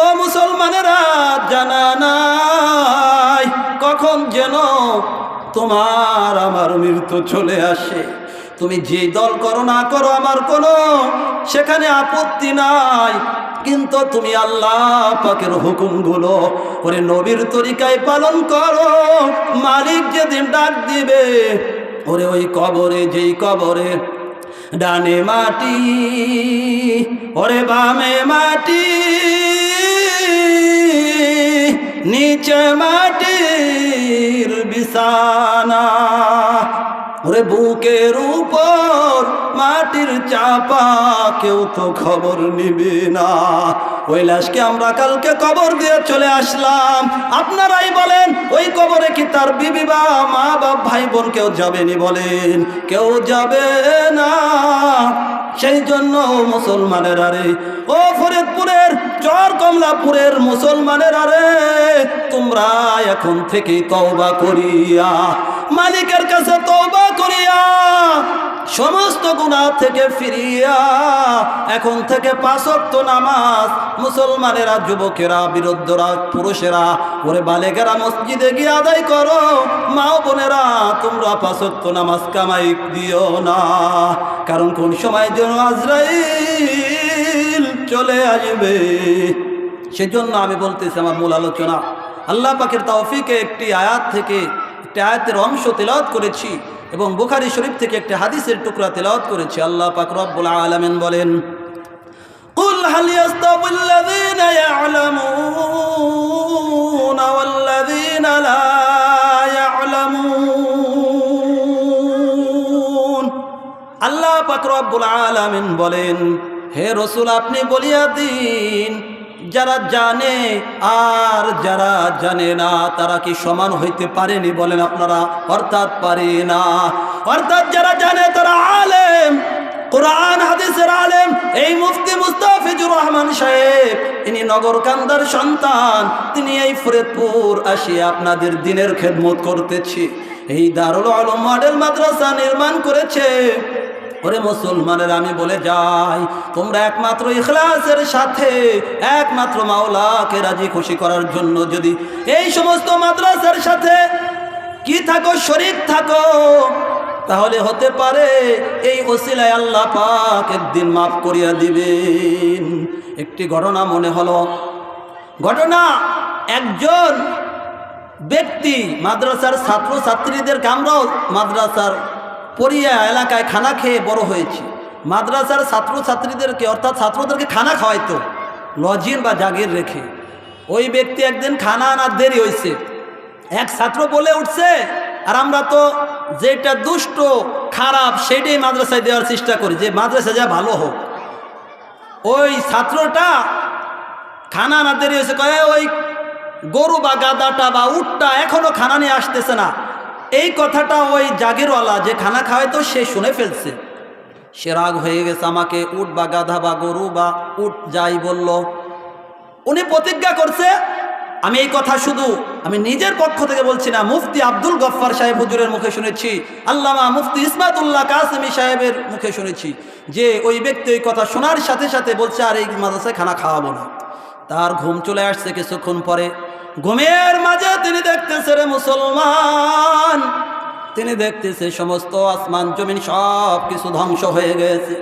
ও মুসলমানেরা, জানা নাই কখন যেন তোমার আমার মৃত্যু চলে আসে। তুমি যে দল করো না করো আমার কোনো সেখানে আপত্তি নাই, কিন্তু তুমি আল্লাহ পাকের হুকুমগুলো ওরে নবীর তরিকায় পালন করো। মালিক যেদিন ডাক দিবে, ওরে ওই কবরে, যেই কবরে ডানে মাটি ওরে বামে মাটি, নিচে মাটির বিছানা, ওরে বুকের উপর মাটির চাপা, কেউ তো খবর নিবে না। ওই লাশকে আমরা কালকে কবর দিয়ে চলে আসলাম। আপনারাই বলেন, ওই কবরে কি তার বিবি বা মা বাপ ভাই বোন কেউ যাবেনি? বলেন, কেউ যাবে না। সেই জন্য মুসলমানের আরে, ও ফরিদপুরের চর কমলাপুরের মুসলমানের আরে, তোমরা এখন থেকে তওবা করিয়া, মালিকের কাছে তওবা করিয়া, সমস্ত গুনাহ থেকে ফিরিয়া এখন থেকে 5 ওয়াক্ত নামাজ মুসলমানেরা, যুবকেরা, বৃদ্ধরা, পুরুষেরা, ওরে বালেকেরা মসজিদে গিয়ে আদায় করো। মা বোনেরা, তোমরা 5 ওয়াক্ত নামাজ কামাই দিও না, কারণ কোন সময় যেন আজরাইল চলে আসবে। সেজন্য আমি বলতেছি, আমার মূল আলোচনা আল্লাহ পাকের তৌফিকে একটি আয়াত থেকে, একটি আয়াতের অংশ তেলাওয়াত করেছি এবং বুখারী শরীফ থেকে একটি হাদিসের টুকরা তেলাওয়াত করেছি। আল্লাহ পাক রব্বুল আলামিন বলেন, কুল হাল ইয়াস্তাবিল্লাযীনা ইয়া'লামুনা ওয়াল্লাযীনা লা ইয়া'লামুন। আল্লাহ পাক রব্বুল আলামিন বলেন, হে রাসূল, আপনি বলিয়া দিন, যারা জানে আর যারা জানে না তারা কি সমান হইতে পারেনি? বলেন আপনারা, অর্থাৎ পারে না। অর্থাৎ যারা জানে তারা আলেম, কোরআন হাদিসের আলেম। এই মুফতি মুস্তাফিজুর রহমান সাহেব, ইনি নগরকান্দার সন্তান, তিনি এই ফরিদপুর আসিয়া আপনাদের দিনের খেদমত করতেছি। এই দারুল উলুম মডেল মাদ্রাসা নির্মাণ করেছে। ওরে মুসলমানের, আমি বলে যাই, তোমরা একমাত্র ইখলাসের সাথে, একমাত্র মাওলাকে রাজি খুশি করার জন্য যদি এই সমস্ত মাদ্রাসার সাথে কি থাকো, শরীক থাকো, তাহলে হতে পারে এই ওসিলায় আল্লাহ পাক একদিন মাফ করিয়া দিবেন। একটি ঘটনা মনে হলো। ঘটনা, একজন ব্যক্তি মাদ্রাসার ছাত্র ছাত্রীদেরকে, আমরাও মাদ্রাসার পড়িয়া এলাকায় খানা খেয়ে বড় হয়েছি। মাদ্রাসার ছাত্র ছাত্রীদেরকে, অর্থাৎ ছাত্রদেরকে খানা খাওয়াইতো লজিন বা জাগির রেখে। ওই ব্যক্তি একদিন খানা আনার দেরি হয়েছে, এক ছাত্র বলে উঠছে, আর আমরা তো যেটা দুষ্ট খারাপ সেটাই মাদ্রাসায় দেওয়ার চেষ্টা করি, যে মাদ্রাসা যা ভালো হোক। ওই ছাত্রটা খানা আনার দেরি হয়েছে, কয়ে ওই গরু বা গাদাটা বা উটটা এখনো খানা নিয়ে আসতেছে না। এই কথাটা ওই জাগিরওয়ালা যে খানা খাওয়াইতো সে শুনে ফেলছে। সে রাগ হয়ে গেছে, আমাকে উট বা গাধা বা গরু বা উট যাই বলল। উনি প্রতিজ্ঞা করছে, আমি এই কথা শুধু আমি নিজের পক্ষ থেকে বলছি না, মুফতি আব্দুল গফফার সাহেব হুজুরের মুখে শুনেছি, আল্লামা মুফতি ইসমাতুল্লাহ কাসেমি সাহেবের মুখে শুনেছি, যে ওই ব্যক্তি ওই কথা শোনার সাথে সাথে বলছে, আর এই মাদ্রাসায় খানা খাওয়াবো না। তার ঘুম চলে আসছে কিছুক্ষণ পরে। ঘুমের মাঝে তিনি দেখতেছে, রে মুসলমান, তিনি দেখতেছে সমস্ত আসমান জমিন সব কিছু ধ্বংস হয়ে গেছে,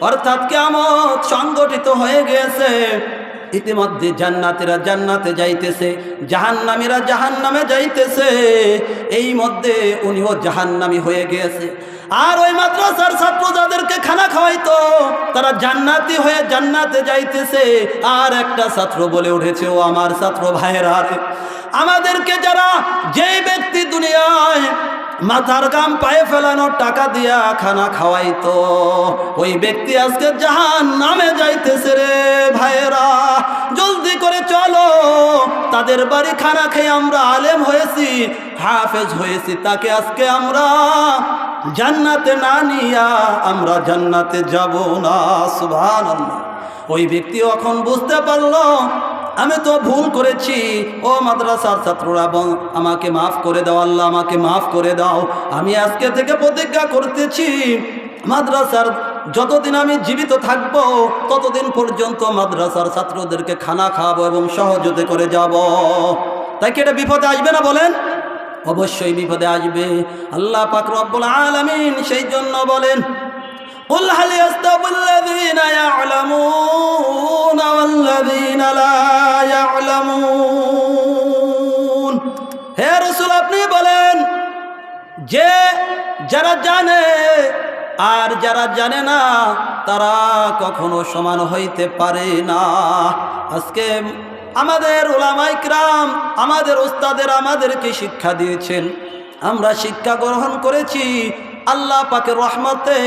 অর্থাৎ কিয়ামত সংগঠিত হয়ে গেছে। ইতিমধ্যে জান্নাতীরা জান্নাতে যাইতেছে, জাহান্নামীরা জাহান্নামে যাইতেছে। এই মধ্যে উনিও জাহান্নামী হয়ে গিয়েছে। আর ওই মাদ্রাসার ছাত্র যাদেরকে খানা খাওয়াইতো তারা জান্নাতি হয়ে জান্নাতে যাইতেছে। আর একটা ছাত্র বলে উঠেছে, ও আমার ছাত্র ভাইয়েরা, আমাদেরকে যারা, যেই ব্যক্তি দুনিয়ায় মাথার গাম পায়ে ফেলানো টাকা দিয়া খানা খাওয়াইতো, ওই ব্যক্তি আজকে জাহান্নামে যাইতেছে। রে ভাইয়েরা, জলদি করে চলো, তাদের বাড়ি খানা খেয়ে আমরা আলেম হয়েছি, হাফেজ হয়েছি, তাকে আজকে আমরা জান্নাতে না নিয়া আমরা জান্নাতে যাব না। সুবহানাল্লাহ। ওই ব্যক্তি এখন বুঝতে পারলো, আমি তো ভুল করেছি। ও মাদ্রাসার ছাত্ররা, আমাকে মাফ করে দাও, আল্লাহ আমাকে মাফ করে দাও। আমি আজকে থেকে প্রতিজ্ঞা করতেছি, মাদ্রাসার যতদিন আমি জীবিত থাকব ততদিন পর্যন্ত মাদ্রাসার ছাত্রদেরকে খানা খাওয়াবো এবং সহযোগিতা করে যাব। তাই কি এটা বিপদে আসবে না বলেন? অবশ্যই বিপদে আসবে। আল্লাহ পাক রব্বুল আলামিন সেই জন্য বলেন, কুল হাল ইয়াস্তাবিল্লাযীনা ইয়া'লামুনা ওয়াল্লাযীনা লা ইয়া'লামুন। হে রাসূল আপনি বলেন যে যারা জানে আর যারা জানে না তারা কখনো সমান হইতে পারে না। আজকে আমাদের উলামায়ে কিরাম, আমাদের উস্তাদের আমাদেরকে শিক্ষা দিয়েছেন, আমরা শিক্ষা গ্রহণ করেছি। আল্লাহ পাকের রহমতে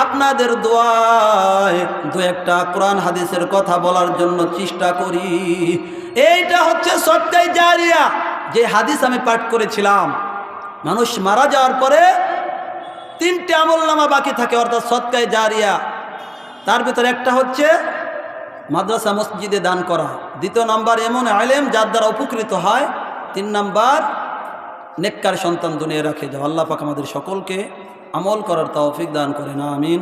আপনাদের দোয়ায় দু একটা কোরআন হাদিসের কথা বলার জন্য চেষ্টা করি। এইটা হচ্ছে সদকায়ে জারিয়া, যে হাদিস আমি পাঠ করেছিলাম, মানুষ মারা যাওয়ার পরে 3টে আমলনামা বাকি থাকে, অর্থাৎ সদকায়ে জারিয়া। তার ভিতরে একটা হচ্ছে মাদ্রাসা মসজিদে দান করা, 2 নম্বর এমন আলেম যার দ্বারা উপকৃত হয়, 3 নম্বর নেককার সন্তান দুনিয়া রাখে যাও। আল্লাহ পাক আমাদের সকলকে আমল করার তৌফিক দান করেন, আমিন।